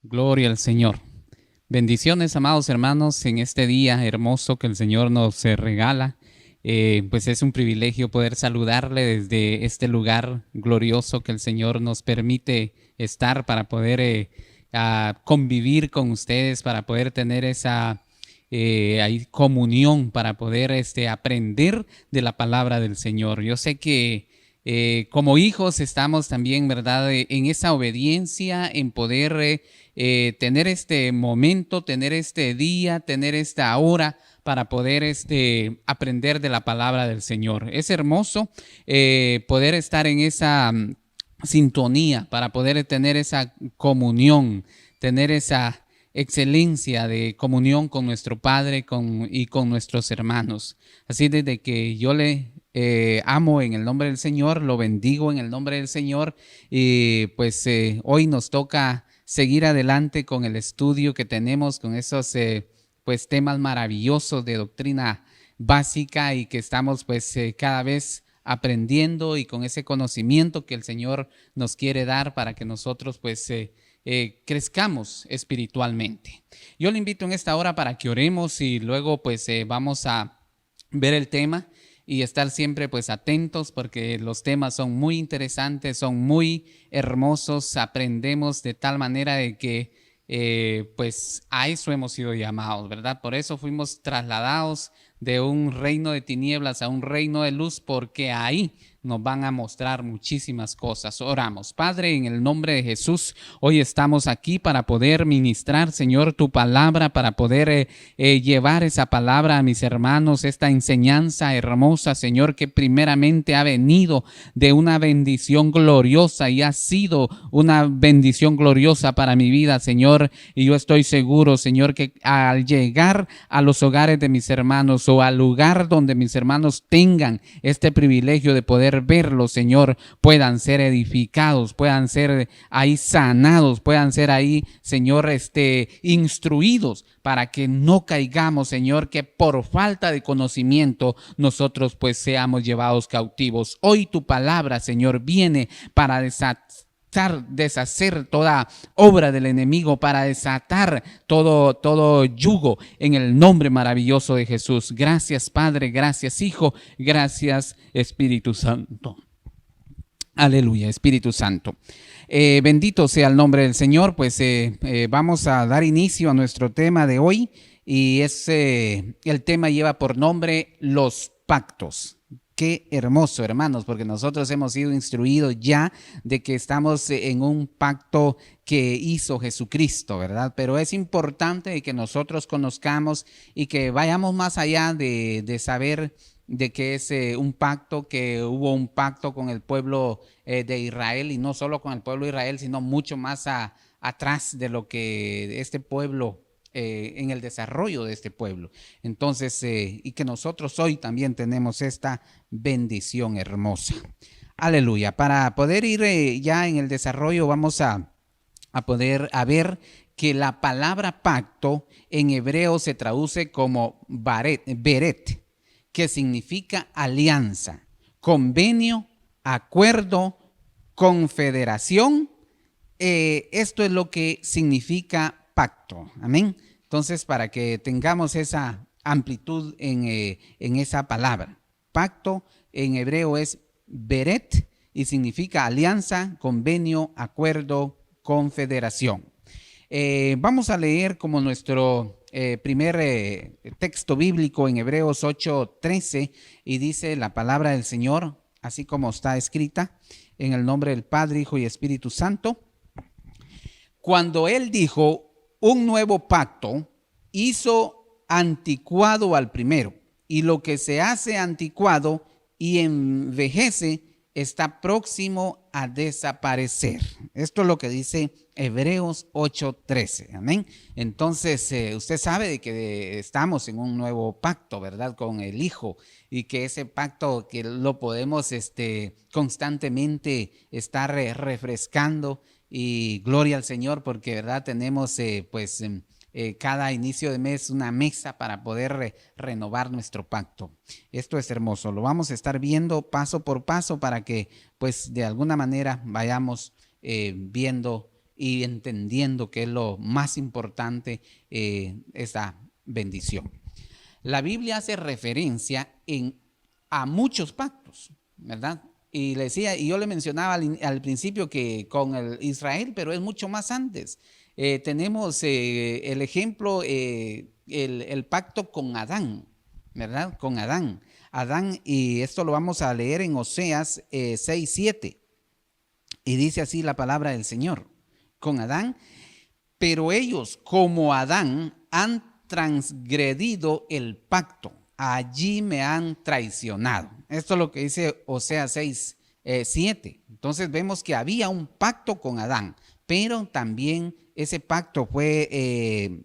Gloria al Señor. Bendiciones, amados hermanos, en este día hermoso que el Señor nos regala. Pues es un privilegio poder saludarle desde este lugar glorioso que el Señor nos permite estar para poder convivir con ustedes, para poder tener esa ahí comunión, para poder aprender de la palabra del Señor. Yo sé que como hijos estamos también, ¿verdad?, en esa obediencia, en poder tener este momento, tener este día, tener esta hora para poder aprender de la palabra del Señor. Es hermoso poder estar en esa sintonía, para poder tener esa comunión, tener esa excelencia de comunión con nuestro Padre y con nuestros hermanos. Así desde que yo le amo en el nombre del Señor, lo bendigo en el nombre del Señor, y pues hoy nos toca seguir adelante con el estudio que tenemos, con esos pues temas maravillosos de doctrina básica, y que estamos pues cada vez aprendiendo, y con ese conocimiento que el Señor nos quiere dar para que nosotros pues crezcamos espiritualmente. Yo le invito en esta hora para que oremos, y luego pues vamos a ver el tema y estar siempre pues atentos, porque los temas son muy interesantes, son muy hermosos. Aprendemos de tal manera de que pues a eso hemos sido llamados, ¿verdad? Por eso fuimos trasladados de un reino de tinieblas a un reino de luz, porque ahí nos van a mostrar muchísimas cosas. Oramos. Padre, en el nombre de Jesús, hoy estamos aquí para poder ministrar, Señor, tu palabra, para poder llevar esa palabra a mis hermanos, esta enseñanza hermosa, Señor, que primeramente ha venido de una bendición gloriosa y ha sido una bendición gloriosa para mi vida, Señor. Y yo estoy seguro, Señor, que al llegar a los hogares de mis hermanos, o al lugar donde mis hermanos tengan este privilegio de poder verlo, Señor, puedan ser edificados, puedan ser ahí sanados, puedan ser ahí, Señor, instruidos, para que no caigamos, Señor, que por falta de conocimiento nosotros pues seamos llevados cautivos. Hoy tu palabra, Señor, viene para deshacer toda obra del enemigo, para desatar todo yugo en el nombre maravilloso de Jesús. Gracias, Padre, gracias, Hijo, gracias, Espíritu Santo. Aleluya, Espíritu Santo. Bendito sea el nombre del Señor. Pues vamos a dar inicio a nuestro tema de hoy, y el tema lleva por nombre los pactos. Qué hermoso, hermanos, porque nosotros hemos sido instruidos ya de que estamos en un pacto que hizo Jesucristo, ¿verdad? Pero es importante que nosotros conozcamos y que vayamos más allá de saber de que es un pacto, que hubo un pacto con el pueblo de Israel, y no solo con el pueblo de Israel, sino mucho más atrás de lo que este pueblo en el desarrollo de este pueblo. Entonces, y que nosotros hoy también tenemos esta bendición hermosa. Aleluya. Para poder ir ya en el desarrollo, vamos a poder ver que la palabra pacto en hebreo se traduce como beret, que significa alianza, convenio, acuerdo, confederación. Esto es lo que significa pacto. Amén. Entonces, para que tengamos esa amplitud en esa palabra. Pacto en hebreo es beret y significa alianza, convenio, acuerdo, confederación. Vamos a leer como nuestro primer texto bíblico en Hebreos 8:13, y dice la palabra del Señor, así como está escrita, en el nombre del Padre, Hijo y Espíritu Santo. Cuando Él dijo un nuevo pacto, hizo anticuado al primero, y lo que se hace anticuado y envejece está próximo a desaparecer. Esto es lo que dice Hebreos 8:13. Amén. Entonces, usted sabe de que estamos en un nuevo pacto, ¿verdad? Con el Hijo, y que ese pacto que lo podemos constantemente estar refrescando, y gloria al Señor, porque, ¿verdad? Tenemos cada inicio de mes una mesa para poder renovar nuestro pacto. Esto es hermoso, lo vamos a estar viendo paso por paso, para que pues de alguna manera vayamos viendo y entendiendo que es lo más importante, esta bendición. La Biblia hace referencia a muchos pactos, ¿verdad? Y yo le mencionaba al principio que con el Israel, pero es mucho más antes. Tenemos el ejemplo, el pacto con Adán, ¿verdad? Con Adán. Adán, y esto lo vamos a leer en Oseas 6:7. Y dice así la palabra del Señor, con Adán, pero ellos como Adán han transgredido el pacto, allí me han traicionado. Esto es lo que dice Oseas 6:7. Entonces vemos que había un pacto con Adán, pero también ese pacto fue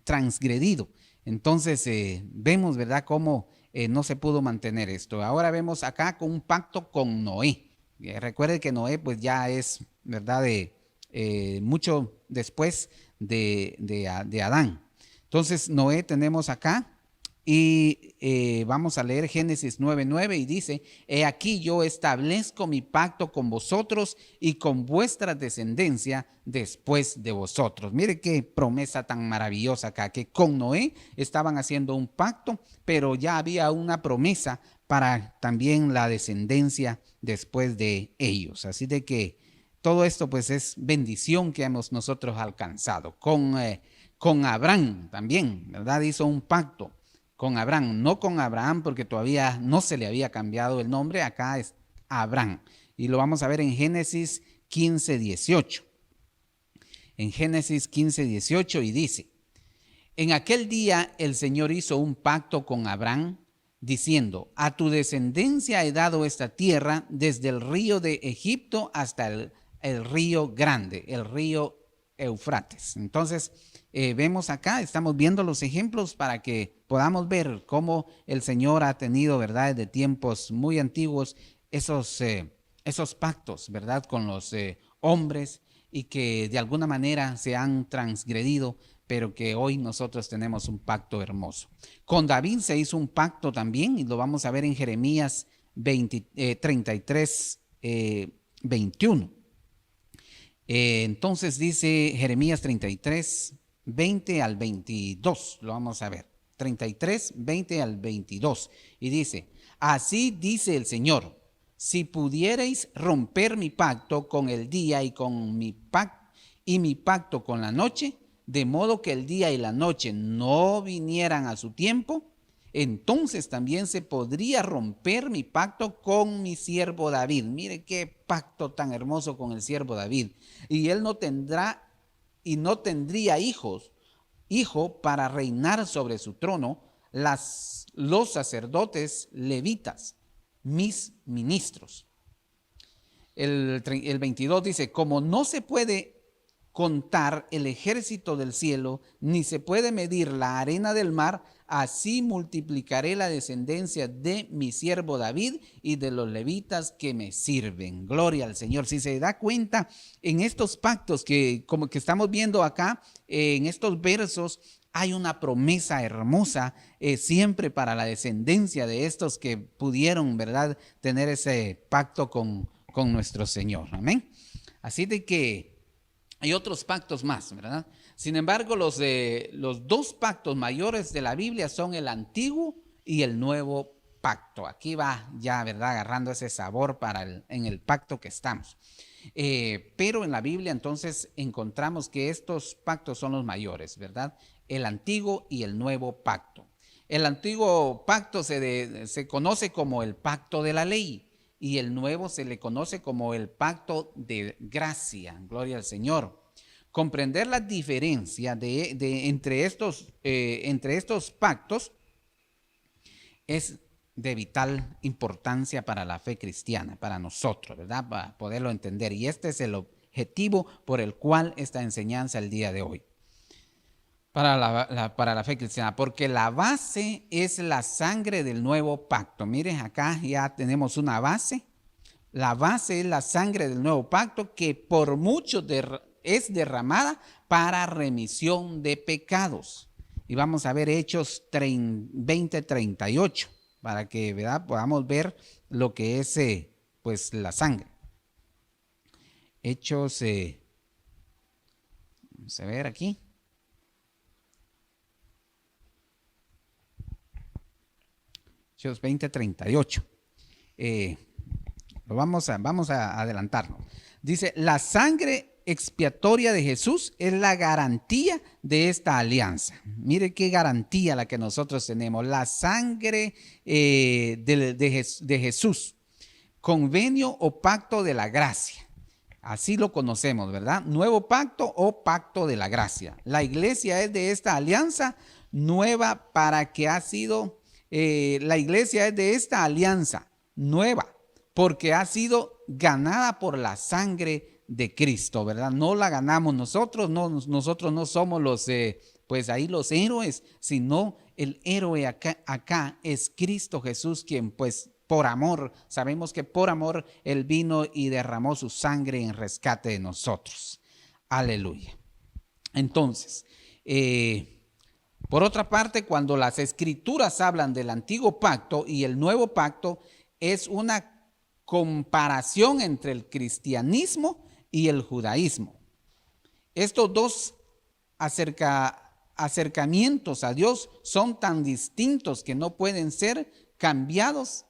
transgredido. Entonces vemos, ¿verdad?, cómo no se pudo mantener esto. Ahora vemos acá con un pacto con Noé. Recuerde que Noé pues ya es, ¿verdad?, mucho después de Adán. Entonces Noé tenemos acá y vamos a leer Génesis 9:9 y dice: he aquí yo establezco mi pacto con vosotros y con vuestra descendencia después de vosotros. Mire qué promesa tan maravillosa acá, que con Noé estaban haciendo un pacto, pero ya había una promesa para también la descendencia después de ellos. Así de que todo esto pues es bendición que hemos nosotros alcanzado. Con Abraham también, ¿verdad? Hizo un pacto con Abraham, no con Abraham porque todavía no se le había cambiado el nombre, acá es Abraham. Y lo vamos a ver en Génesis 15:18. En Génesis 15:18 y dice: en aquel día el Señor hizo un pacto con Abraham, diciendo: a tu descendencia he dado esta tierra desde el río de Egipto hasta el río grande, el río Eufrates. Entonces, vemos acá, estamos viendo los ejemplos para que podamos ver cómo el Señor ha tenido, ¿verdad?, de tiempos muy antiguos esos pactos, ¿verdad?, con los hombres, y que de alguna manera se han transgredido, pero que hoy nosotros tenemos un pacto hermoso. Con David se hizo un pacto también, y lo vamos a ver en Jeremías 33, 21. Entonces dice Jeremías 33, 20 al 22, lo vamos a ver. 33, 20 al 22. Y dice: así dice el Señor: si pudierais romper mi pacto con el día y mi pacto con la noche, de modo que el día y la noche no vinieran a su tiempo, entonces también se podría romper mi pacto con mi siervo David. Mire qué pacto tan hermoso con el siervo David. Y él no tendría hijo para reinar sobre su trono, los sacerdotes levitas, mis ministros. El 22 dice: como no se puede contar el ejército del cielo, ni se puede medir la arena del mar, así multiplicaré la descendencia de mi siervo David y de los levitas que me sirven. Gloria al Señor. Si se da cuenta, en estos pactos que como que estamos viendo acá, en estos versos, hay una promesa hermosa siempre para la descendencia de estos que pudieron, ¿verdad?, tener ese pacto con nuestro Señor. Amén. Así de que hay otros pactos más, ¿verdad? Sin embargo, los dos pactos mayores de la Biblia son el Antiguo y el Nuevo Pacto. Aquí va ya, ¿verdad?, agarrando ese sabor en el pacto que estamos. Pero en la Biblia entonces encontramos que estos pactos son los mayores, ¿verdad? El Antiguo y el Nuevo Pacto. El Antiguo Pacto se conoce como el Pacto de la Ley. Y el nuevo se le conoce como el pacto de gracia. Gloria al Señor. Comprender la diferencia entre estos pactos es de vital importancia para la fe cristiana, para nosotros, ¿verdad?, para poderlo entender. Y este es el objetivo por el cual esta enseñanza el día de hoy. Para la fe cristiana, porque la base es la sangre del nuevo pacto. Miren, acá ya tenemos una base. La base es la sangre del nuevo pacto, que por mucho es derramada para remisión de pecados. Y vamos a ver Hechos 20:38 para que, ¿verdad?, podamos ver lo que es pues la sangre. Hechos, vamos a ver aquí. Hechos 20:38. Vamos a adelantarlo. Dice, la sangre expiatoria de Jesús es la garantía de esta alianza. Mire qué garantía la que nosotros tenemos. La sangre de Jesús, convenio o pacto de la gracia. Así lo conocemos, ¿verdad? Nuevo pacto o pacto de la gracia. La iglesia es de esta alianza nueva para que ha sido, la iglesia es de esta alianza nueva porque ha sido ganada por la sangre de Cristo, ¿verdad? No la ganamos nosotros, nosotros no somos los, pues ahí los héroes, sino el héroe acá es Cristo Jesús, quien pues por amor, sabemos que por amor Él vino y derramó su sangre en rescate de nosotros. Aleluya. Entonces, por otra parte, cuando las escrituras hablan del antiguo pacto y el nuevo pacto, es una comparación entre el cristianismo y el judaísmo. Estos dos acercamientos a Dios son tan distintos que no pueden ser cambiados.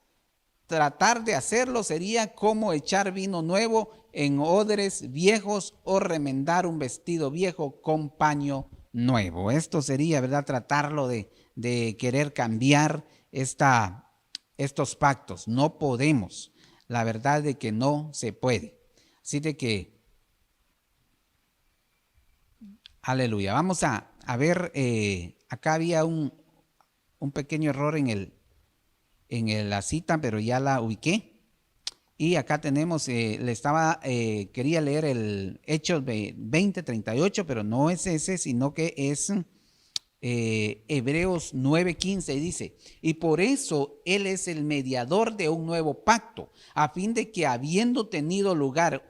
Tratar de hacerlo sería como echar vino nuevo en odres viejos o remendar un vestido viejo con paño nuevo. Esto sería, ¿verdad? Tratarlo de querer cambiar estos pactos. No podemos. La verdad de que no se puede. Así de que, aleluya. Vamos a ver, acá había un pequeño error en la cita, pero ya la ubiqué. Y acá tenemos, quería leer el Hechos 20:38, pero no es ese, sino que es Hebreos 9:15, dice, y por eso Él es el mediador de un nuevo pacto, a fin de que habiendo tenido lugar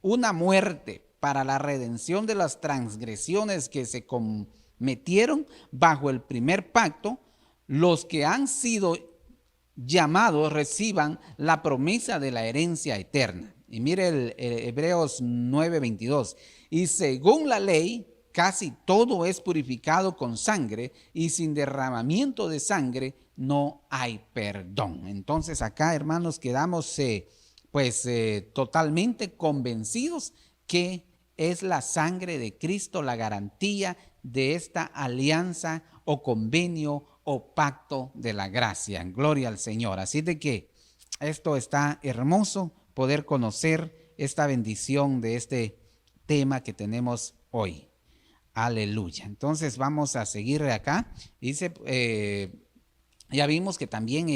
una muerte para la redención de las transgresiones que se cometieron bajo el primer pacto, los que han sido llamados reciban la promesa de la herencia eterna. Y mire el Hebreos 9:22, y según la ley, casi todo es purificado con sangre, y sin derramamiento de sangre no hay perdón. Entonces acá, hermanos, quedamos totalmente convencidos que es la sangre de Cristo la garantía de esta alianza o convenio o pacto de la gracia. Gloria al Señor. Así de que esto está hermoso, poder conocer esta bendición de este tema que tenemos hoy. Aleluya. Entonces vamos a seguir acá. Dice, ya vimos que también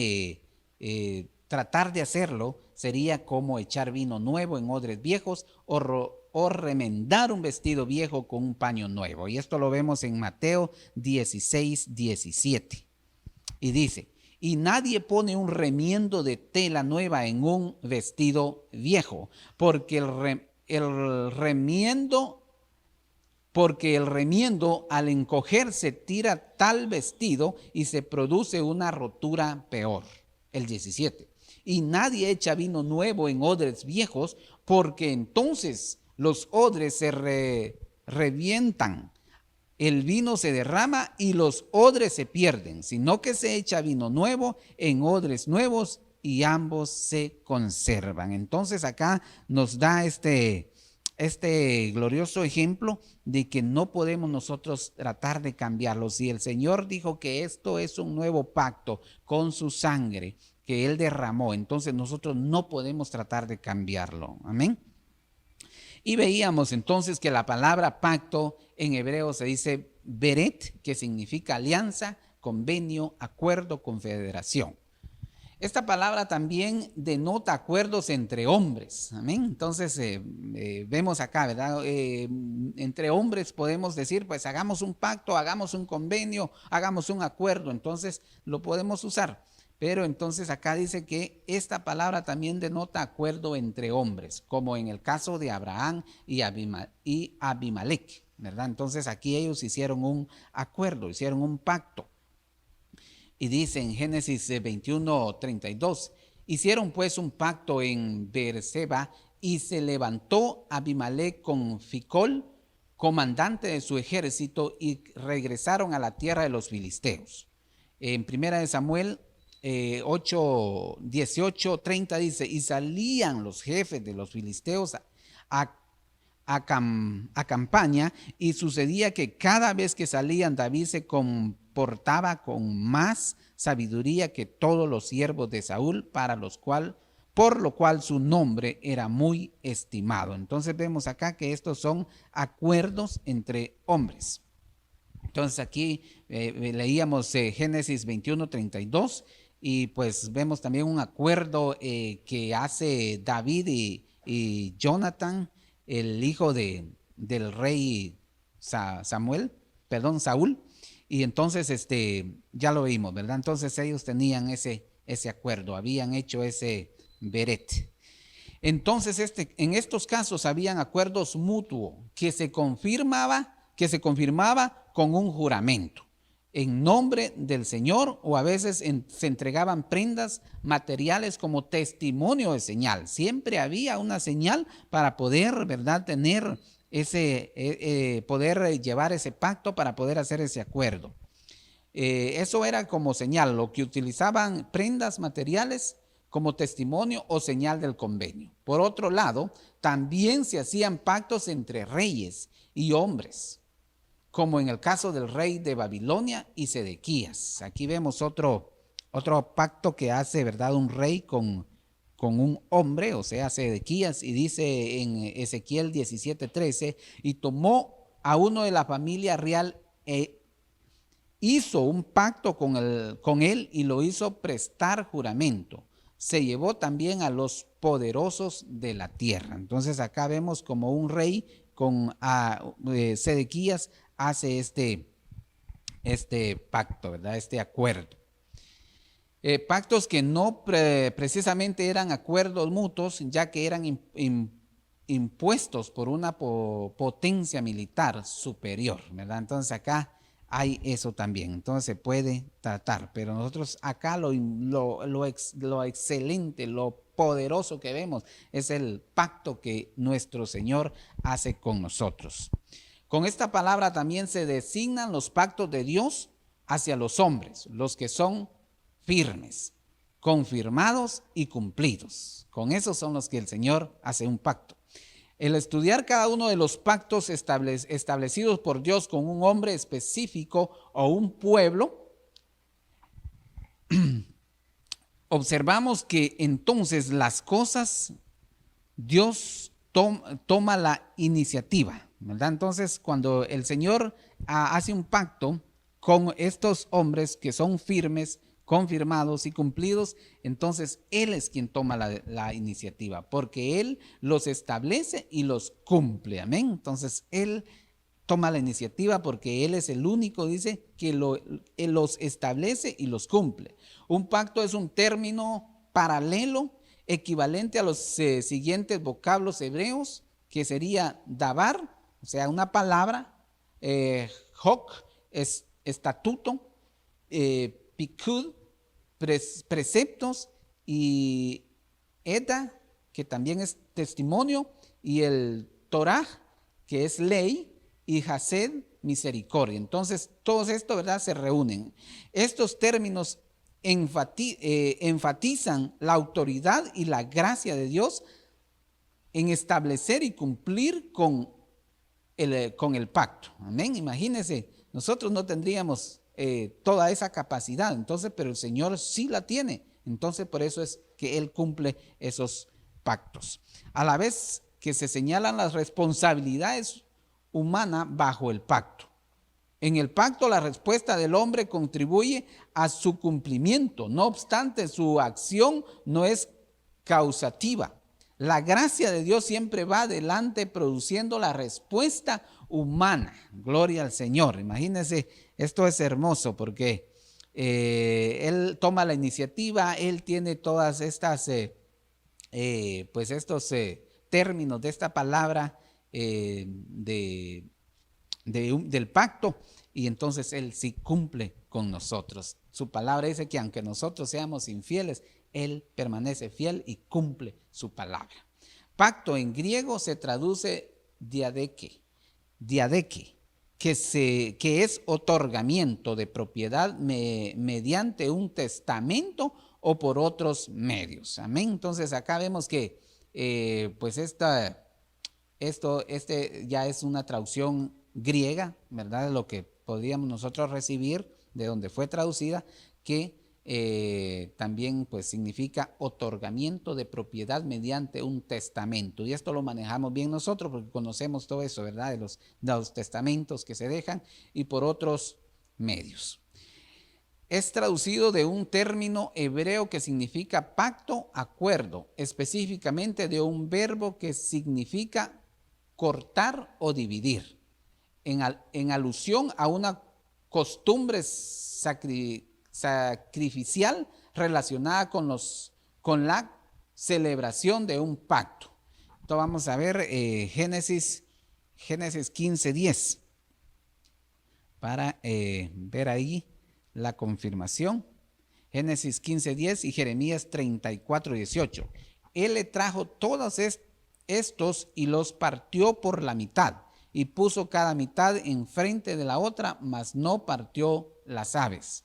tratar de hacerlo sería como echar vino nuevo en odres viejos o remendar un vestido viejo con un paño nuevo. Y esto lo vemos en Mateo 16:17. Y dice, y nadie pone un remiendo de tela nueva en un vestido viejo, porque el remiendo al encogerse tira tal vestido y se produce una rotura peor. El 17. Y nadie echa vino nuevo en odres viejos, porque entonces los odres se revientan, el vino se derrama y los odres se pierden, sino que se echa vino nuevo en odres nuevos y ambos se conservan. Entonces acá nos da este glorioso ejemplo de que no podemos nosotros tratar de cambiarlo. Si el Señor dijo que esto es un nuevo pacto con su sangre que Él derramó, entonces nosotros no podemos tratar de cambiarlo. Amén. Y veíamos entonces que la palabra pacto en hebreo se dice beret, que significa alianza, convenio, acuerdo, confederación. Esta palabra también denota acuerdos entre hombres. Amén. Entonces vemos acá, ¿verdad? Entre hombres podemos decir, pues hagamos un pacto, hagamos un convenio, hagamos un acuerdo. Entonces lo podemos usar. Pero entonces acá dice que esta palabra también denota acuerdo entre hombres, como en el caso de Abraham y Abimelech, ¿verdad? Entonces aquí ellos hicieron un acuerdo, hicieron un pacto. Y dice en Génesis 21:32, hicieron pues un pacto en Beerseba y se levantó Abimelech con Ficol, comandante de su ejército, y regresaron a la tierra de los filisteos. En 1 Samuel 8, 18, 30 dice, y salían los jefes de los filisteos a campaña, y sucedía que cada vez que salían David se comportaba con más sabiduría que todos los siervos de Saúl, por lo cual su nombre era muy estimado. Entonces vemos acá que estos son acuerdos entre hombres. Entonces aquí leíamos Génesis 21, 32 y pues vemos también un acuerdo que hace David y Jonathan, el hijo del rey Saúl, y entonces ya lo vimos, ¿verdad? Entonces ellos tenían ese acuerdo, habían hecho ese beret. Entonces en estos casos habían acuerdos mutuos que se confirmaba con un juramento en nombre del Señor, o a veces se entregaban prendas materiales como testimonio de señal. Siempre había una señal para poder, ¿verdad?, tener poder llevar ese pacto, para poder hacer ese acuerdo. Eso era como señal, lo que utilizaban prendas materiales como testimonio o señal del convenio. Por otro lado, también se hacían pactos entre reyes y hombres, como en el caso del rey de Babilonia y Sedequías. Aquí vemos otro pacto que hace, ¿verdad?, un rey con un hombre, o sea, Sedequías, y dice en Ezequiel 17:13, y tomó a uno de la familia real hizo un pacto con él y lo hizo prestar juramento. Se llevó también a los poderosos de la tierra. Entonces acá vemos como un rey con Sedequías hace este pacto, ¿verdad? Este acuerdo. Pactos que no precisamente eran acuerdos mutuos, ya que eran impuestos por una potencia militar superior, ¿verdad? Entonces acá hay eso también, entonces se puede tratar, pero nosotros acá lo excelente, lo poderoso que vemos es el pacto que nuestro Señor hace con nosotros. Con esta palabra también se designan los pactos de Dios hacia los hombres, los que son firmes, confirmados y cumplidos. Con esos son los que el Señor hace un pacto. El estudiar cada uno de los pactos establecidos por Dios con un hombre específico o un pueblo, observamos que entonces las cosas, Dios toma la iniciativa, ¿verdad? Entonces cuando el Señor hace un pacto con estos hombres que son firmes, confirmados y cumplidos, entonces Él es quien toma la iniciativa, porque Él los establece y los cumple, amén. Entonces Él toma la iniciativa porque Él es el único, dice, que Él los establece y los cumple. Un pacto es un término paralelo equivalente a los siguientes vocablos hebreos, que sería dabar, o sea, una palabra, hok, es estatuto, pikud, preceptos, y eda, que también es testimonio, y el Torah, que es ley, y hased, misericordia. Entonces, todo esto, ¿verdad?, se reúnen. Estos términos enfatizan la autoridad y la gracia de Dios en establecer y cumplir con el pacto. Amén. Imagínense, nosotros no tendríamos toda esa capacidad, entonces, pero el Señor sí la tiene. Entonces, por eso es que Él cumple esos pactos. A la vez que se señalan las responsabilidades humanas bajo el pacto. En el pacto, la respuesta del hombre contribuye a su cumplimiento. No obstante, su acción no es causativa. La gracia de Dios siempre va adelante produciendo la respuesta humana. Gloria al Señor. Imagínense, esto es hermoso porque Él toma la iniciativa, Él tiene todas estas, pues estos términos de esta palabra del pacto, y entonces Él sí cumple con nosotros. Su palabra dice que aunque nosotros seamos infieles, Él permanece fiel y cumple su palabra. Pacto en griego se traduce diadeke, que es otorgamiento de propiedad mediante un testamento o por otros medios. Amén. Entonces acá vemos que pues este ya es una traducción griega, ¿verdad? Lo que podríamos nosotros recibir de donde fue traducida, que también pues significa otorgamiento de propiedad mediante un testamento. Y esto lo manejamos bien nosotros porque conocemos todo eso, ¿verdad? De los testamentos que se dejan y por otros medios. Es traducido de un término hebreo que significa pacto, acuerdo, específicamente de un verbo que significa cortar o dividir, en alusión a una costumbre sacrificial relacionada con la celebración de un pacto. Entonces vamos a ver Génesis 15:10 para ver ahí la confirmación. Génesis 15:10 y Jeremías 34:18. Él le trajo todos estos y los partió por la mitad y puso cada mitad enfrente de la otra, mas no partió las aves.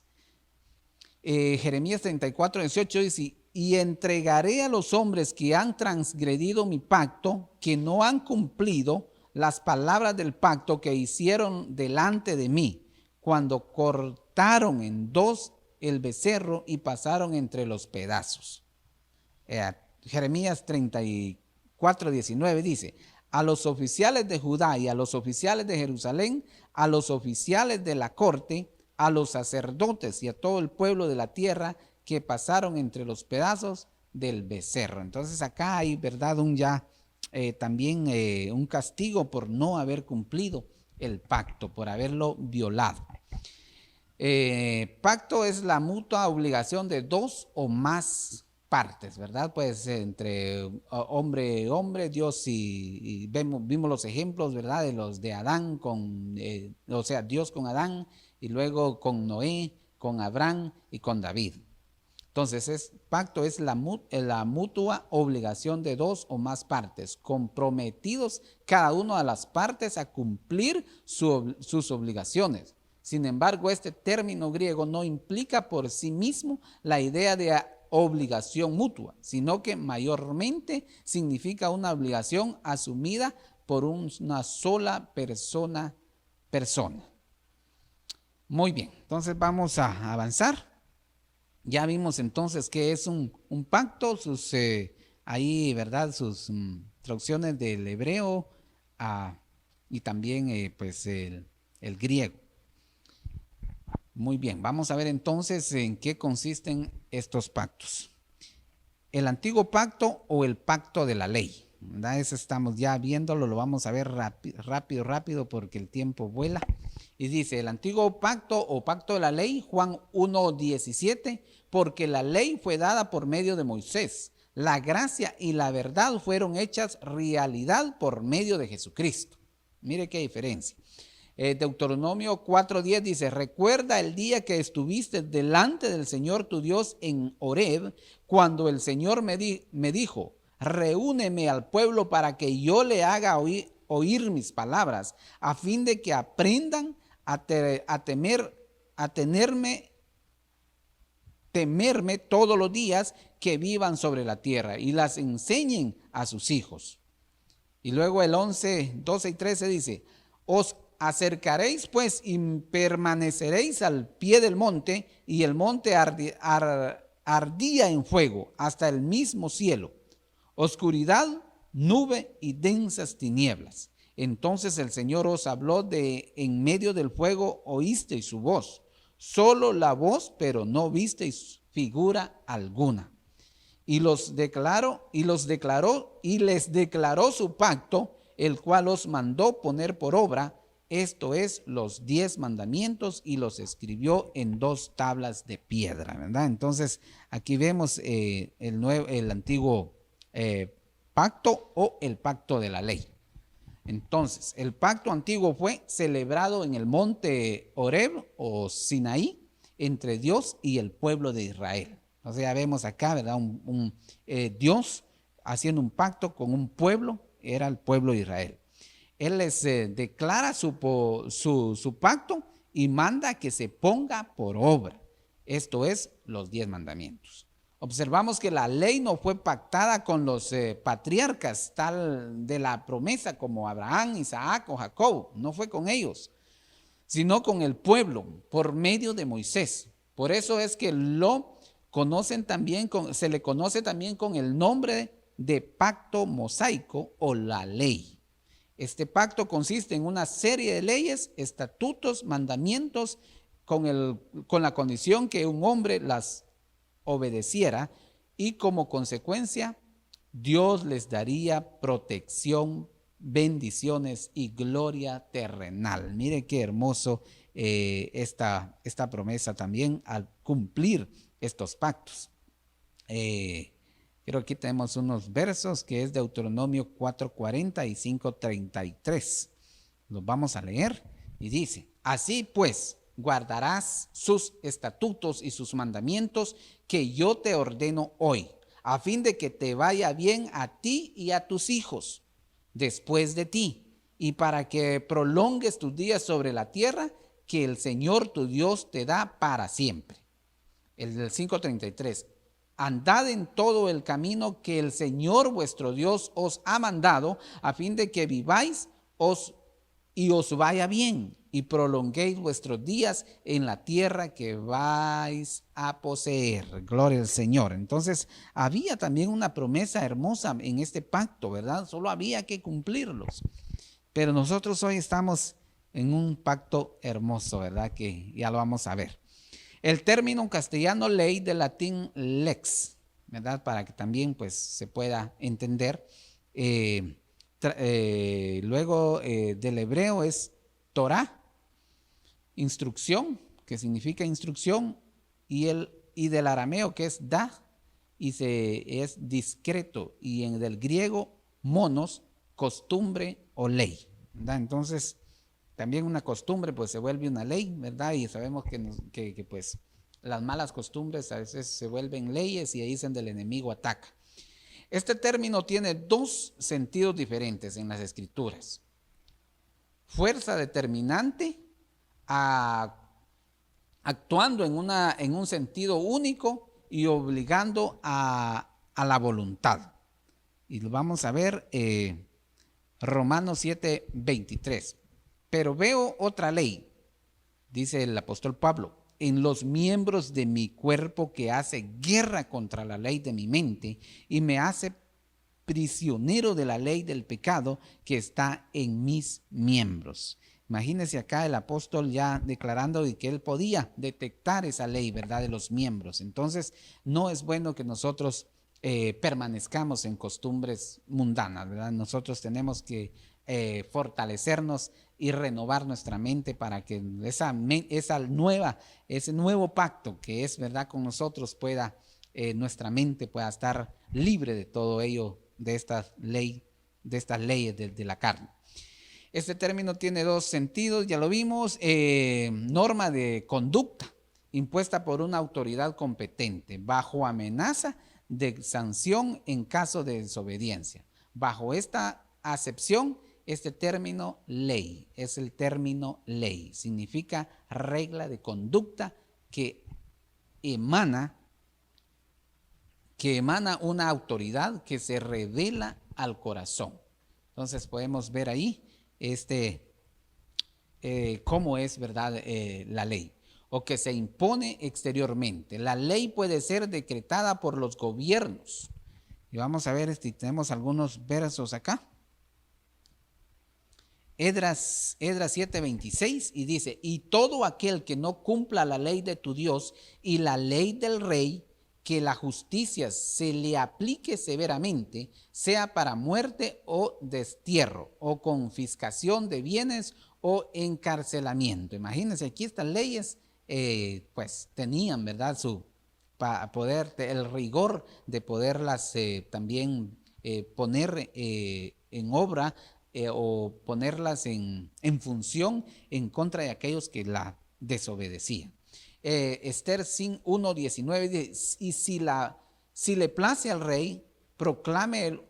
Jeremías 34:18 dice: y entregaré a los hombres que han transgredido mi pacto, que no han cumplido las palabras del pacto que hicieron delante de mí, cuando cortaron en dos el becerro y pasaron entre los pedazos. Jeremías 34:19 dice: a los oficiales de Judá y a los oficiales de Jerusalén, a los oficiales de la corte, a los sacerdotes y a todo el pueblo de la tierra que pasaron entre los pedazos del becerro. Entonces acá hay, ¿verdad?, también un castigo por no haber cumplido el pacto, por haberlo violado. Pacto es la mutua obligación de dos o más partes, ¿verdad? Pues entre hombre, Dios y vimos los ejemplos, ¿verdad? De los de Adán o sea, Dios con Adán y luego con Noé, con Abraham y con David. Entonces, pacto es la mutua obligación de dos o más partes, comprometidos cada uno de las partes a cumplir sus obligaciones. Sin embargo, este término griego no implica por sí mismo la idea de obligación mutua, sino que mayormente significa una obligación asumida por una sola persona. Muy bien, entonces vamos a avanzar. Ya vimos entonces qué es un pacto, ahí, ¿verdad?, sus traducciones del hebreo y también pues el griego. Muy bien, vamos a ver entonces en qué consisten estos pactos. El antiguo pacto o el pacto de la ley, ¿verdad? Eso estamos ya viéndolo, lo vamos a ver rápido porque el tiempo vuela. Y dice, el antiguo pacto o pacto de la ley, Juan 1:17, porque la ley fue dada por medio de Moisés. La gracia y la verdad fueron hechas realidad por medio de Jesucristo. Mire qué diferencia. Deuteronomio 4:10 dice: recuerda el día que estuviste delante del Señor tu Dios en Horeb, cuando el Señor me dijo: reúneme al pueblo para que yo le haga oír mis palabras, a fin de que aprendan a temerme todos los días que vivan sobre la tierra y las enseñen a sus hijos. Y luego el 11:12 y 13 dice: os acercaréis pues y permaneceréis al pie del monte, y el monte ardía en fuego hasta el mismo cielo, oscuridad, nube y densas tinieblas. Entonces el Señor os habló en medio del fuego, oísteis su voz, solo la voz, pero no visteis figura alguna. Y les declaró su pacto, el cual os mandó poner por obra, esto es, los 10 mandamientos, y los escribió en 2 tablas de piedra, ¿verdad? Entonces aquí vemos el antiguo pacto o el pacto de la ley. Entonces, el pacto antiguo fue celebrado en el monte Horeb o Sinaí entre Dios y el pueblo de Israel. O sea, vemos acá, ¿verdad? Dios haciendo un pacto con un pueblo, era el pueblo de Israel. Él les declara su pacto y manda que se ponga por obra. Esto es los 10 mandamientos. Observamos que la ley no fue pactada con los patriarcas tal de la promesa como Abraham, Isaac o Jacob. No fue con ellos, sino con el pueblo por medio de Moisés. Por eso es que lo conocen también se le conoce también con el nombre de pacto mosaico o la ley. Este pacto consiste en una serie de leyes, estatutos, mandamientos, con la condición que un hombre las obedeciera y como consecuencia Dios les daría protección, bendiciones y gloria terrenal. Mire qué hermoso esta promesa también al cumplir estos pactos. Creo que aquí tenemos unos versos que es Deuteronomio 4:40 y 5:33. Los vamos a leer y dice: así pues, guardarás sus estatutos y sus mandamientos que yo te ordeno hoy, a fin de que te vaya bien a ti y a tus hijos después de ti, y para que prolongues tus días sobre la tierra que el Señor tu Dios te da para siempre. El del 5:33. Andad en todo el camino que el Señor vuestro Dios os ha mandado, a fin de que viváis y os vaya bien, y prolonguéis vuestros días en la tierra que vais a poseer. Gloria al Señor. Entonces, había también una promesa hermosa en este pacto, ¿verdad? Solo había que cumplirlos. Pero nosotros hoy estamos en un pacto hermoso, ¿verdad? Que ya lo vamos a ver. El término en castellano ley, del latín lex, ¿verdad? Para que también pues se pueda entender. Luego del hebreo es Torah, instrucción, que significa instrucción, y del arameo que es da, es discreto, y en del griego monos, costumbre o ley, ¿verdad? Entonces, también una costumbre pues se vuelve una ley, ¿verdad? Y sabemos que pues las malas costumbres a veces se vuelven leyes y ahí es donde el enemigo ataca. Este término tiene dos sentidos diferentes en las escrituras. Fuerza determinante, actuando en un sentido único y obligando a la voluntad. Y lo vamos a ver Romanos 7:23. Pero veo otra ley, dice el apóstol Pablo, en los miembros de mi cuerpo que hace guerra contra la ley de mi mente y me hace prisionero de la ley del pecado que está en mis miembros. Imagínense acá el apóstol ya declarando de que él podía detectar esa ley, ¿verdad?, de los miembros. Entonces, no es bueno que nosotros permanezcamos en costumbres mundanas, ¿verdad? Nosotros tenemos que fortalecernos y renovar nuestra mente para que ese nuevo pacto que es, ¿verdad?, con nosotros nuestra mente pueda estar libre de todo ello, de estas leyes de la carne. Este término tiene dos sentidos, ya lo vimos. Norma de conducta impuesta por una autoridad competente bajo amenaza de sanción en caso de desobediencia. Bajo esta acepción, este término ley es el término ley. Significa regla de conducta que emana una autoridad que se revela al corazón. Entonces podemos ver ahí cómo es, ¿verdad?, la ley, o que se impone exteriormente. La ley puede ser decretada por los gobiernos. Y vamos a ver si tenemos algunos versos acá. Esdras 7:26 y dice: y todo aquel que no cumpla la ley de tu Dios y la ley del rey, que la justicia se le aplique severamente, sea para muerte o destierro, o confiscación de bienes o encarcelamiento. Imagínense, aquí estas leyes pues tenían, ¿verdad?, el rigor de poderlas también poner en obra o ponerlas en función en contra de aquellos que la desobedecían. Esther 1:19 dice: y si le place al rey, proclame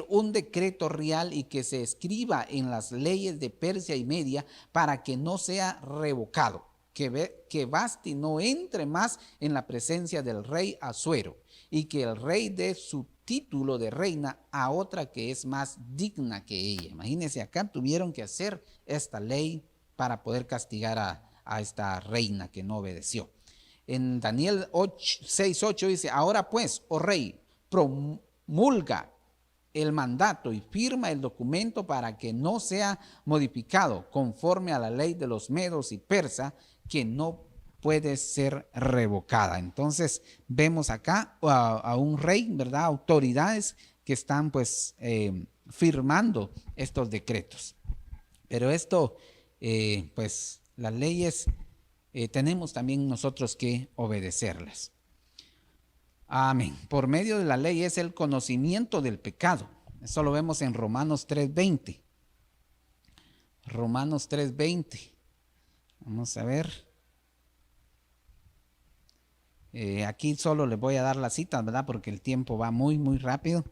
un decreto real y que se escriba en las leyes de Persia y Media para que no sea revocado, que Vasti no entre más en la presencia del rey Asuero y que el rey dé su título de reina a otra que es más digna que ella. Imagínense, acá tuvieron que hacer esta ley para poder castigar a esta reina que no obedeció. En Daniel 6:8 dice, ahora pues, oh rey, promulga el mandato y firma el documento para que no sea modificado conforme a la ley de los medos y persas, que no puede ser revocada. Entonces vemos acá a un rey, ¿verdad? Autoridades que están pues firmando estos decretos. Pero esto, pues las leyes tenemos también nosotros que obedecerlas. Amén. Por medio de la ley es el conocimiento del pecado. Eso lo vemos en Romanos 3:20. Romanos 3:20. Vamos a ver. Aquí solo les voy a dar las citas, ¿verdad? Porque el tiempo va muy, muy rápido.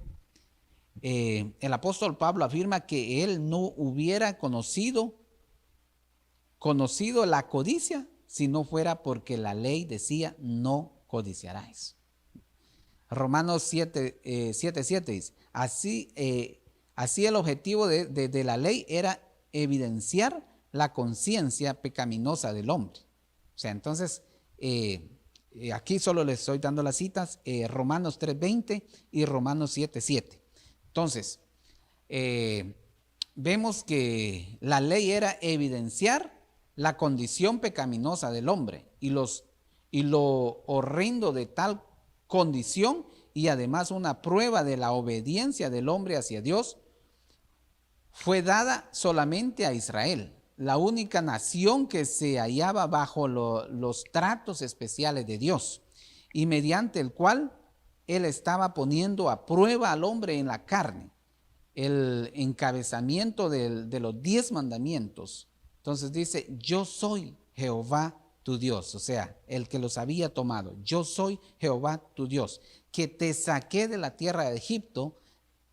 El apóstol Pablo afirma que él no hubiera conocido la codicia si no fuera porque la ley decía no codiciarás. Romanos 7:7 dice, así el objetivo de la ley era evidenciar la conciencia pecaminosa del hombre. O sea, entonces, aquí solo les estoy dando las citas, Romanos 3:20 y Romanos 7:7. Entonces, vemos que la ley era evidenciar la condición pecaminosa del hombre y lo horrendo de tal condición, y además una prueba de la obediencia del hombre hacia Dios, fue dada solamente a Israel, la única nación que se hallaba bajo los tratos especiales de Dios, y mediante el cual él estaba poniendo a prueba al hombre en la carne, el encabezamiento de los 10 mandamientos. Entonces dice, yo soy Jehová tu Dios, o sea, el que los había tomado. Yo soy Jehová tu Dios, que te saqué de la tierra de Egipto,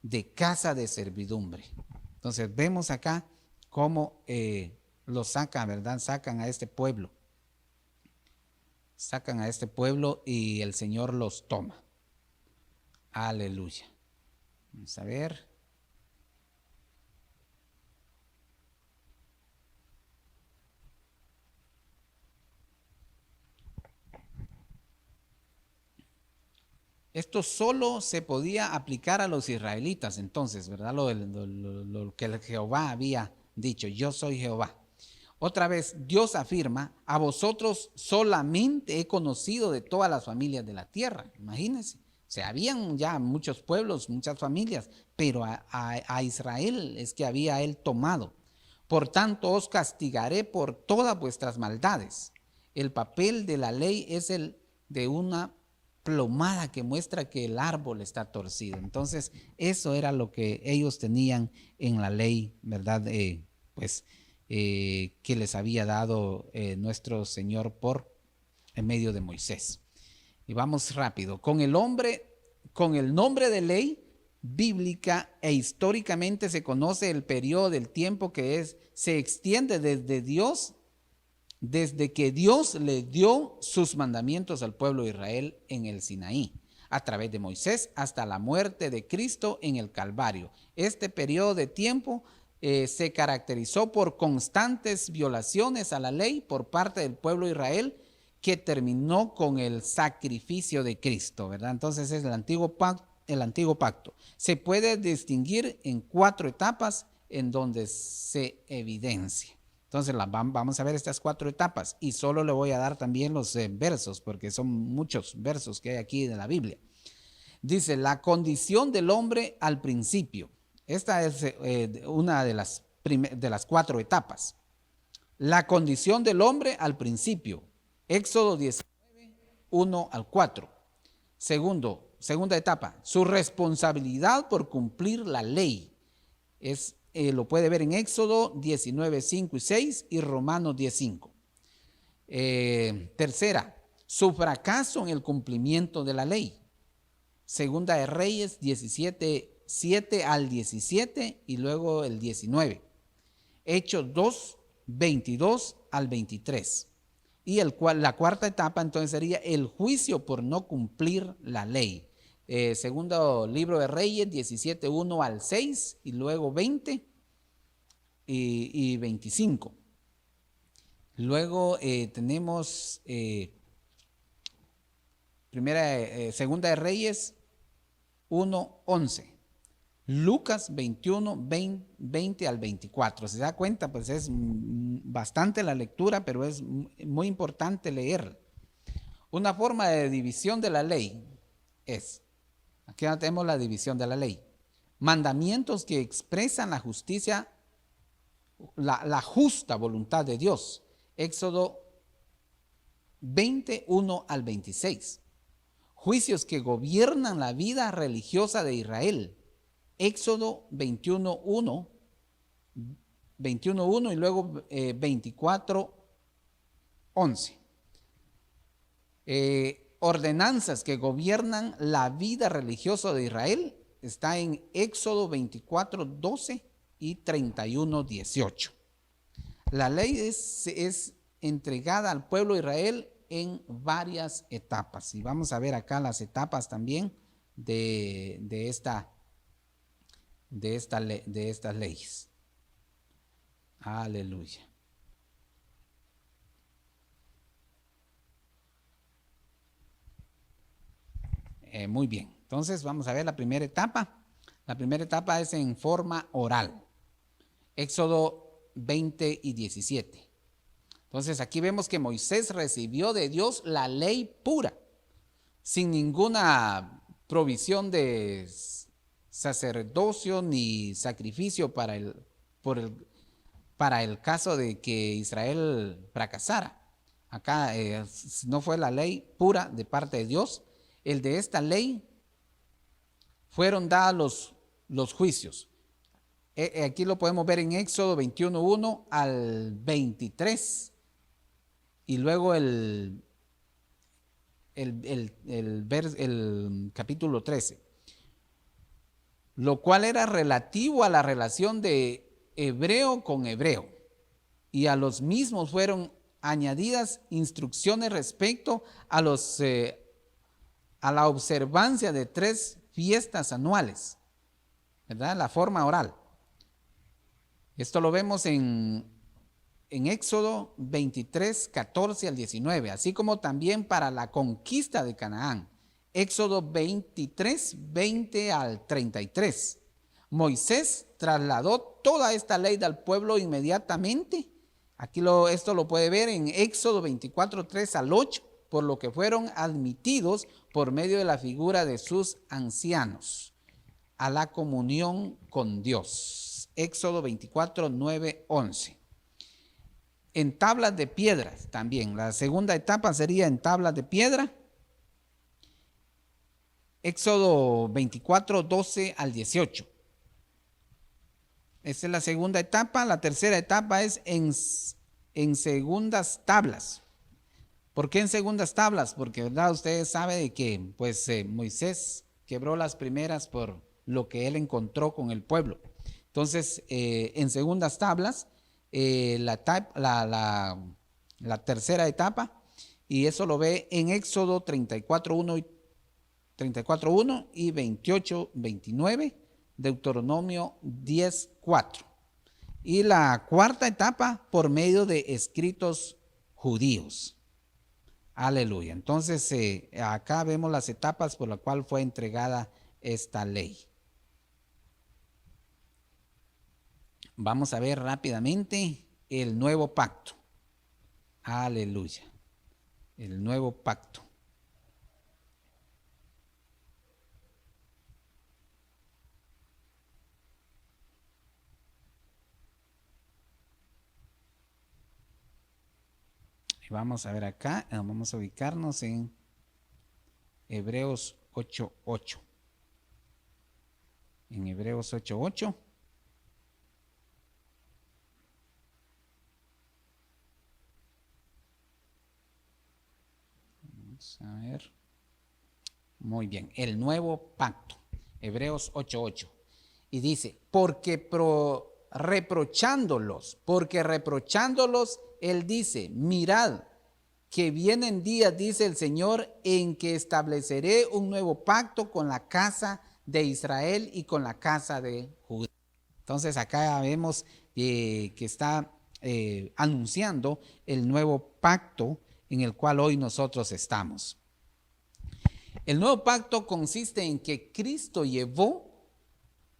de casa de servidumbre. Entonces vemos acá cómo los sacan, ¿verdad? Sacan a este pueblo. Sacan a este pueblo y el Señor los toma. Aleluya. Vamos a ver. Esto solo se podía aplicar a los israelitas entonces, ¿verdad? Lo que Jehová había dicho, yo soy Jehová. Otra vez, Dios afirma, a vosotros solamente he conocido de todas las familias de la tierra. Imagínense, o sea, habían ya muchos pueblos, muchas familias, pero a Israel es que había él tomado. Por tanto, os castigaré por todas vuestras maldades. El papel de la ley es el de una plomada que muestra que el árbol está torcido. Entonces, eso era lo que ellos tenían en la ley, ¿verdad? Que les había dado nuestro Señor por en medio de Moisés. Y vamos rápido. Con el nombre de ley bíblica e históricamente se conoce el periodo del tiempo que se extiende desde que Dios le dio sus mandamientos al pueblo de Israel en el Sinaí, a través de Moisés, hasta la muerte de Cristo en el Calvario. Este periodo de tiempo se caracterizó por constantes violaciones a la ley por parte del pueblo de Israel, que terminó con el sacrificio de Cristo, ¿verdad? Entonces es el antiguo pacto. Se puede distinguir en 4 etapas en donde se evidencia. Entonces vamos a ver estas 4 etapas y solo le voy a dar también los versos, porque son muchos versos que hay aquí de la Biblia. Dice, la condición del hombre al principio. Esta es una de las 4 etapas. La condición del hombre al principio. Éxodo 19, 1 al 4. Segunda etapa, su responsabilidad por cumplir la ley. Lo puede ver en Éxodo 19, 5 y 6 y Romanos 10, 5. Tercera, su fracaso en el cumplimiento de la ley. Segunda de Reyes 17, 7 al 17 y luego el 19. Hechos 2, 22 al 23. Y la cuarta etapa entonces sería el juicio por no cumplir la ley. Segundo libro de Reyes 17, 1 al 6 y luego 20 y 25. Luego tenemos segunda de Reyes 1, 11. Lucas 21, 20 al 24. Se da cuenta, pues es bastante la lectura, pero es muy importante leer. Una forma de división de la ley es, aquí tenemos la división de la ley, mandamientos que expresan la justicia, la justa voluntad de Dios. Éxodo 21 al 26. Juicios que gobiernan la vida religiosa de Israel. Éxodo 21.1 y luego 24.11. Ordenanzas que gobiernan la vida religiosa de Israel está en Éxodo 24.12 y 31.18. La ley es entregada al pueblo de Israel en varias etapas. Y vamos a ver acá las etapas también de estas leyes. Aleluya. Muy bien. Entonces vamos a ver la primera etapa. La primera etapa es en forma oral. Éxodo 20 y 17. Entonces aquí vemos que Moisés recibió de Dios la ley pura, sin ninguna provisión de sacerdocio ni sacrificio para el caso de que Israel fracasara. Acá no fue la ley pura de parte de Dios. El de esta ley fueron dados los juicios. Aquí lo podemos ver en Éxodo 21.1 al 23. Y luego el capítulo 13. Lo cual era relativo a la relación de hebreo con hebreo. Y a los mismos fueron añadidas instrucciones respecto a la observancia de 3 fiestas anuales, ¿verdad? La forma oral. Esto lo vemos en Éxodo 23, 14 al 19, así como también para la conquista de Canaán. Éxodo 23, 20 al 33. Moisés trasladó toda esta ley del pueblo inmediatamente. Esto lo puede ver en Éxodo 24, 3 al 8, por lo que fueron admitidos por medio de la figura de sus ancianos a la comunión con Dios. Éxodo 24, 9, 11. En tablas de piedra también. La segunda etapa sería en tablas de piedra. Éxodo 24, 12 al 18. Esa es la segunda etapa. La tercera etapa es en segundas tablas. ¿Por qué en segundas tablas? Porque, ¿verdad? Ustedes saben de que pues, Moisés quebró las primeras por lo que él encontró con el pueblo. Entonces, en segundas tablas, la tercera etapa, y eso lo ve en Éxodo 34.1 y 28.29, Deuteronomio 10.4. Y la cuarta etapa por medio de escritos judíos. Aleluya. Entonces, acá vemos las etapas por las cuales fue entregada esta ley. Vamos a ver rápidamente el nuevo pacto. Aleluya. El nuevo pacto. Y vamos a ver acá, vamos a ubicarnos en Hebreos 8:8. En Hebreos 8:8. Vamos a ver. Muy bien, el nuevo pacto, Hebreos 8:8. Y dice, reprochándolos, él dice, mirad, que vienen días, dice el Señor, en que estableceré un nuevo pacto con la casa de Israel y con la casa de Judá. Entonces acá vemos que está anunciando el nuevo pacto en el cual hoy nosotros estamos. El nuevo pacto consiste en que Cristo llevó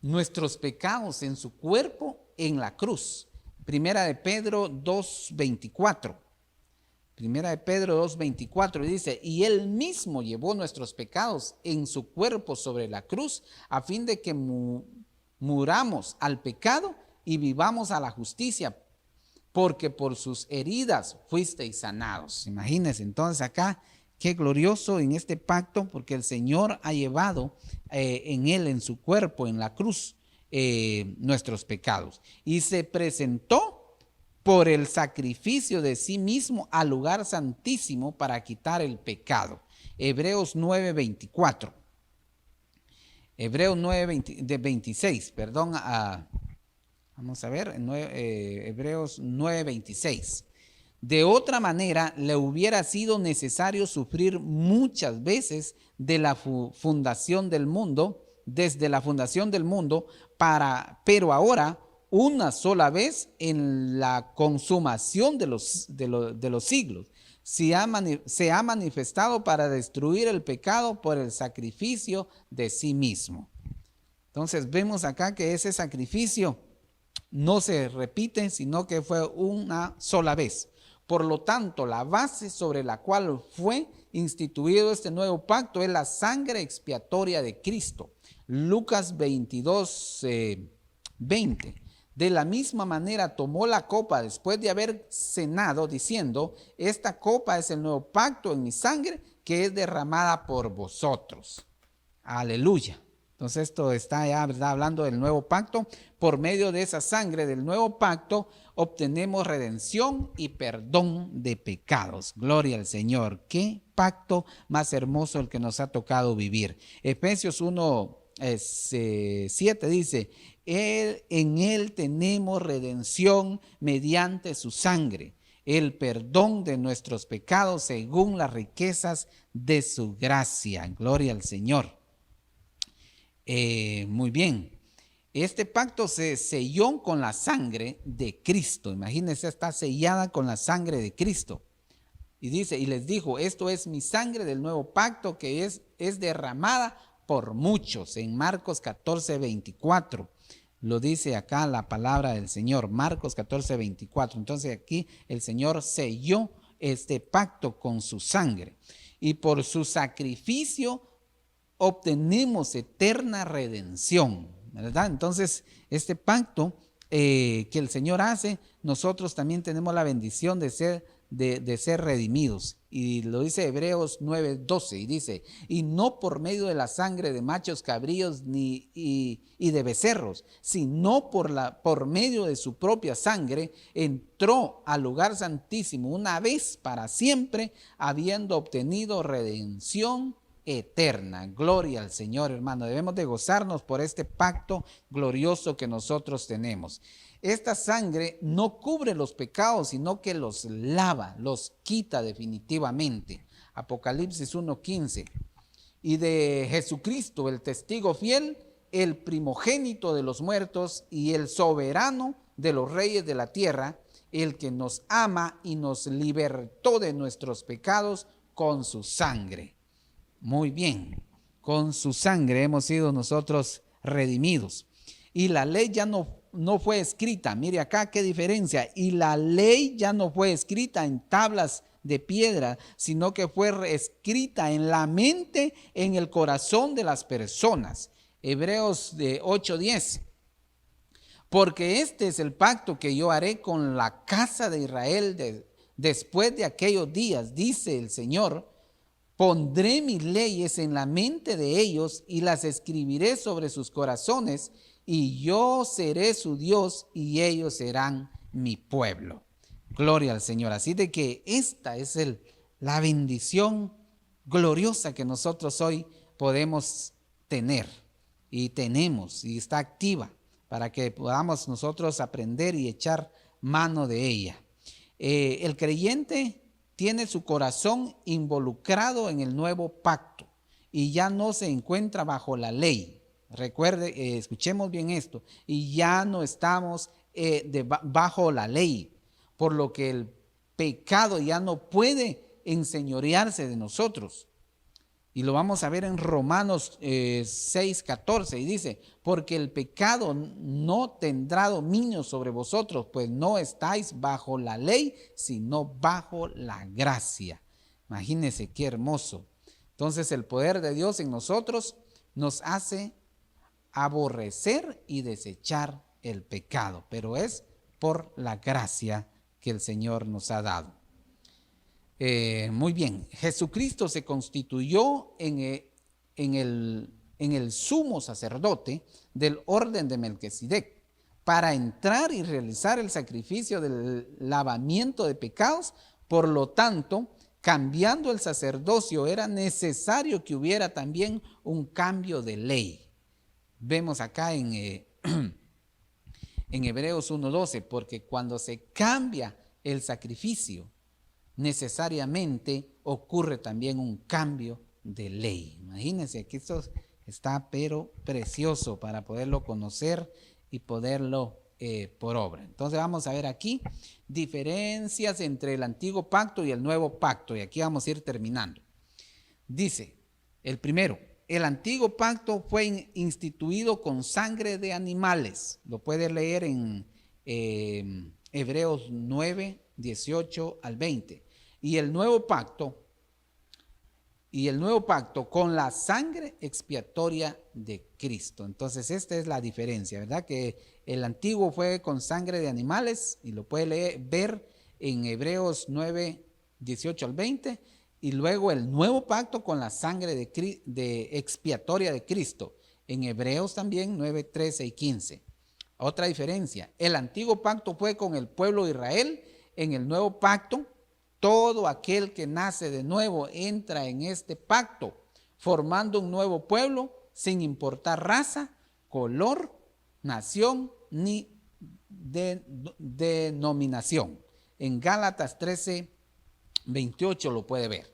nuestros pecados en su cuerpo en la cruz. Primera de Pedro 2:24. Primera de Pedro 2:24 dice, y él mismo llevó nuestros pecados en su cuerpo sobre la cruz, a fin de que muramos al pecado y vivamos a la justicia, porque por sus heridas fuisteis sanados. Imagínense entonces acá, qué glorioso en este pacto, porque el Señor ha llevado en él, en su cuerpo, en la cruz, nuestros pecados. Y se presentó por el sacrificio de sí mismo al lugar santísimo para quitar el pecado. Hebreos 9:24. Hebreos 9:26, perdón. Vamos a ver, Hebreos 9:26. De otra manera, le hubiera sido necesario sufrir muchas veces de la fundación del mundo, desde la fundación del mundo, pero ahora, una sola vez en la consumación de los siglos, se ha manifestado para destruir el pecado por el sacrificio de sí mismo. Entonces vemos acá que ese sacrificio no se repite, sino que fue una sola vez. Por lo tanto, la base sobre la cual fue instituido este nuevo pacto es la sangre expiatoria de Cristo. Lucas 22:20. De la misma manera tomó la copa después de haber cenado, diciendo, esta copa es el nuevo pacto en mi sangre que es derramada por vosotros. Aleluya. Entonces esto está ya, ¿verdad?, hablando del nuevo pacto. Por medio de esa sangre del nuevo pacto obtenemos redención y perdón de pecados. Gloria al Señor. Qué pacto más hermoso el que nos ha tocado vivir. Efesios 1:7 dice, en él tenemos redención mediante su sangre, el perdón de nuestros pecados según las riquezas de su gracia. Gloria al Señor. Muy bien. Este pacto se selló con la sangre de Cristo. Imagínense, está sellada con la sangre de Cristo. Y dice, y les dijo, esto es mi sangre del nuevo pacto que es derramada por muchos. En Marcos 14:24. Lo dice acá la palabra del Señor, Marcos 14:24. Entonces aquí el Señor selló este pacto con su sangre. Y por su sacrificio obtenemos eterna redención, ¿verdad? Entonces, este pacto que el Señor hace, nosotros también tenemos la bendición de ser redimidos. Y lo dice Hebreos 9:12, y dice, y no por medio de la sangre de machos cabríos y de becerros, sino por medio de su propia sangre, entró al lugar santísimo una vez para siempre, habiendo obtenido redención eterna. Gloria al Señor, hermano. Debemos de gozarnos por este pacto glorioso que nosotros tenemos. Esta sangre no cubre los pecados, sino que los lava, los quita definitivamente. Apocalipsis 1:15. Y de Jesucristo, el testigo fiel, el primogénito de los muertos y el soberano de los reyes de la tierra, el que nos ama y nos libertó de nuestros pecados con su sangre. Muy bien, con su sangre hemos sido nosotros redimidos. Y la ley ya no fue escrita, mire acá qué diferencia, y la ley ya no fue escrita en tablas de piedra, sino que fue escrita en la mente, en el corazón de las personas. Hebreos 8:10. Porque este es el pacto que yo haré con la casa de Israel después de aquellos días, dice el Señor. Pondré mis leyes en la mente de ellos y las escribiré sobre sus corazones, y yo seré su Dios y ellos serán mi pueblo. Gloria al Señor. Así de que esta es la bendición gloriosa que nosotros hoy podemos tener y tenemos y está activa para que podamos nosotros aprender y echar mano de ella. El creyente tiene su corazón involucrado en el nuevo pacto y ya no se encuentra bajo la ley. Recuerde, escuchemos bien esto, y ya no estamos bajo la ley, por lo que el pecado ya no puede enseñorearse de nosotros. Y lo vamos a ver en Romanos 6:14, y dice, porque el pecado no tendrá dominio sobre vosotros, pues no estáis bajo la ley, sino bajo la gracia. Imagínense qué hermoso. Entonces el poder de Dios en nosotros nos hace aborrecer y desechar el pecado, pero es por la gracia que el Señor nos ha dado. Muy bien, Jesucristo se constituyó en el sumo sacerdote del orden de Melquisedec para entrar y realizar el sacrificio del lavamiento de pecados. Por lo tanto, cambiando el sacerdocio, era necesario que hubiera también un cambio de ley. Vemos acá en Hebreos 1:12, porque cuando se cambia el sacrificio, necesariamente ocurre también un cambio de ley. Imagínense que esto está pero precioso para poderlo conocer y poderlo por obra. Entonces vamos a ver aquí diferencias entre el antiguo pacto y el nuevo pacto, y aquí vamos a ir terminando. Dice, el primero, el antiguo pacto fue instituido con sangre de animales. Lo puede leer en Hebreos 9:18 al 20. Y el nuevo pacto con la sangre expiatoria de Cristo. Entonces esta es la diferencia, ¿verdad? Que el antiguo fue con sangre de animales, y lo puede ver en Hebreos 9:18 al 20, y luego el nuevo pacto con la sangre de expiatoria de Cristo, en Hebreos también 9:13 y 15. Otra diferencia, el antiguo pacto fue con el pueblo de Israel. En el nuevo pacto, todo aquel que nace de nuevo entra en este pacto, formando un nuevo pueblo, sin importar raza, color, nación ni denominación. En Gálatas 13:28 lo puede ver.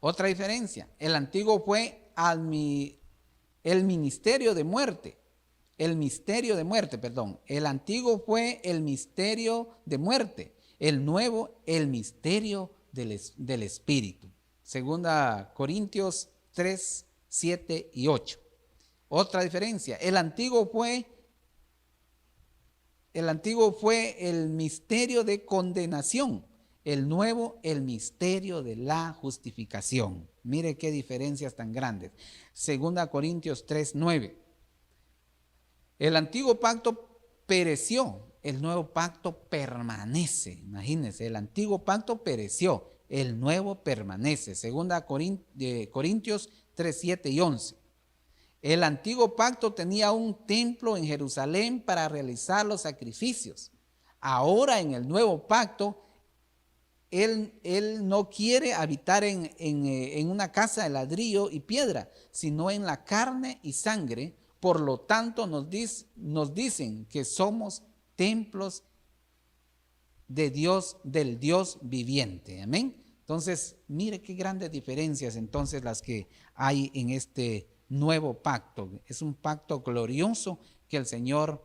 Otra diferencia, el antiguo fue el ministerio de muerte. El antiguo fue el misterio de muerte. El nuevo, el misterio del Espíritu. Segunda Corintios 3:7 y 8. Otra diferencia, el antiguo fue el misterio de condenación. El nuevo, el misterio de la justificación. Mire qué diferencias tan grandes. Segunda Corintios 3:9. El antiguo pacto pereció, el nuevo pacto permanece. Imagínense, el antiguo pacto pereció, el nuevo permanece. Segunda Corintios 3:7 y 11. El antiguo pacto tenía un templo en Jerusalén para realizar los sacrificios. Ahora en el nuevo pacto, Él no quiere habitar en una casa de ladrillo y piedra, sino en la carne y sangre. Por lo tanto, nos dicen que somos templos de Dios, del Dios viviente. Amén. Entonces, mire qué grandes diferencias entonces las que hay en este nuevo pacto. Es un pacto glorioso que el Señor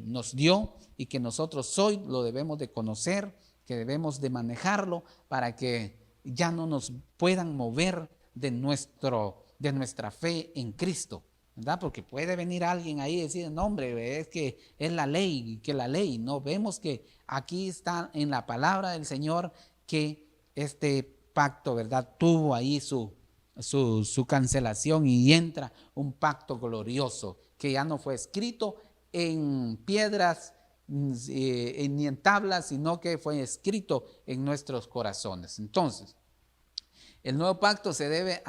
nos dio, y que nosotros hoy lo debemos de conocer, que debemos de manejarlo para que ya no nos puedan mover de nuestra fe en Cristo, ¿verdad? Porque puede venir alguien ahí y decir, no hombre, es que es la ley, que la ley. No, vemos que aquí está en la palabra del Señor que este pacto, ¿verdad?, tuvo ahí su cancelación, y entra un pacto glorioso que ya no fue escrito en piedras ni en tablas, sino que fue escrito en nuestros corazones. Entonces, el nuevo pacto se debe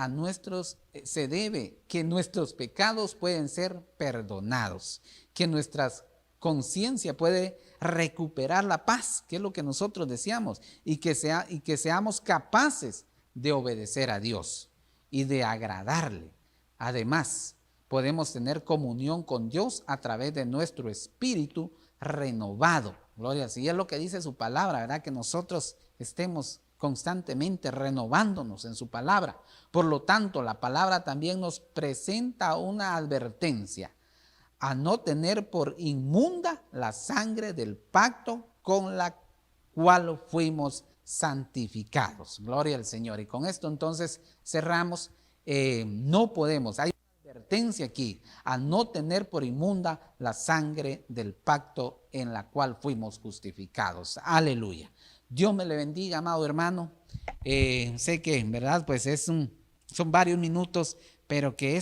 que nuestros pecados pueden ser perdonados, que nuestra conciencia puede recuperar la paz, que es lo que nosotros deseamos, y que seamos capaces de obedecer a Dios. y de agradarle. Además, podemos tener comunión con Dios a través de nuestro espíritu renovado. Gloria al Señor. Es lo que dice su palabra, ¿verdad? Que nosotros estemos constantemente renovándonos en su palabra. Por lo tanto, la palabra también nos presenta una advertencia a no tener por inmunda la sangre del pacto con la cual fuimos santificados. Gloria al Señor. Y con esto entonces cerramos. No podemos, hay una advertencia aquí, a no tener por inmunda la sangre del pacto en la cual fuimos justificados. Aleluya. Dios me le bendiga, amado hermano. Sé que en verdad pues son varios minutos, pero que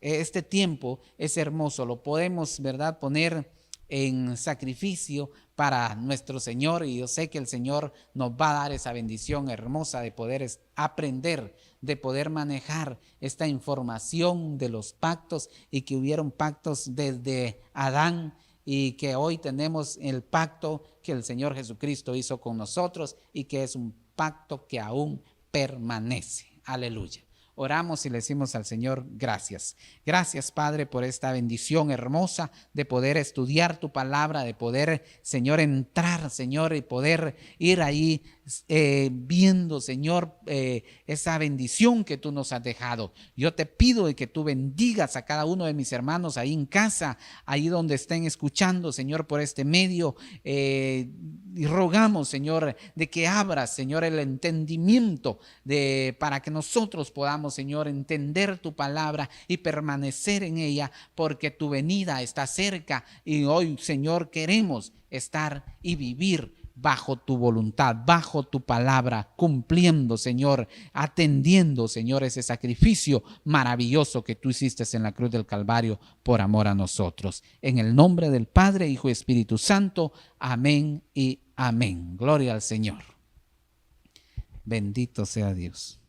este tiempo es hermoso, lo podemos, ¿verdad?, poner en sacrificio para nuestro Señor, y yo sé que el Señor nos va a dar esa bendición hermosa de poder aprender, de poder manejar esta información de los pactos, y que hubieron pactos desde Adán, y que hoy tenemos el pacto que el Señor Jesucristo hizo con nosotros, y que es un pacto que aún permanece. Aleluya. Oramos y le decimos al Señor gracias. Gracias, Padre, por esta bendición hermosa de poder estudiar tu palabra, de poder, Señor, entrar, Señor, y poder ir ahí viendo, Señor, esa bendición que tú nos has dejado. Yo te pido de que tú bendigas a cada uno de mis hermanos ahí en casa, ahí donde estén escuchando, Señor, por este medio. Y rogamos, Señor, de que abras, Señor, el entendimiento para que nosotros podamos, Señor, entender tu palabra y permanecer en ella, porque tu venida está cerca, y hoy, Señor, queremos estar y vivir bajo tu voluntad, bajo tu palabra, cumpliendo, Señor, atendiendo, Señor, ese sacrificio maravilloso que tú hiciste en la cruz del Calvario por amor a nosotros. En el nombre del Padre, Hijo y Espíritu Santo. Amén y amén. Gloria al Señor. Bendito sea Dios.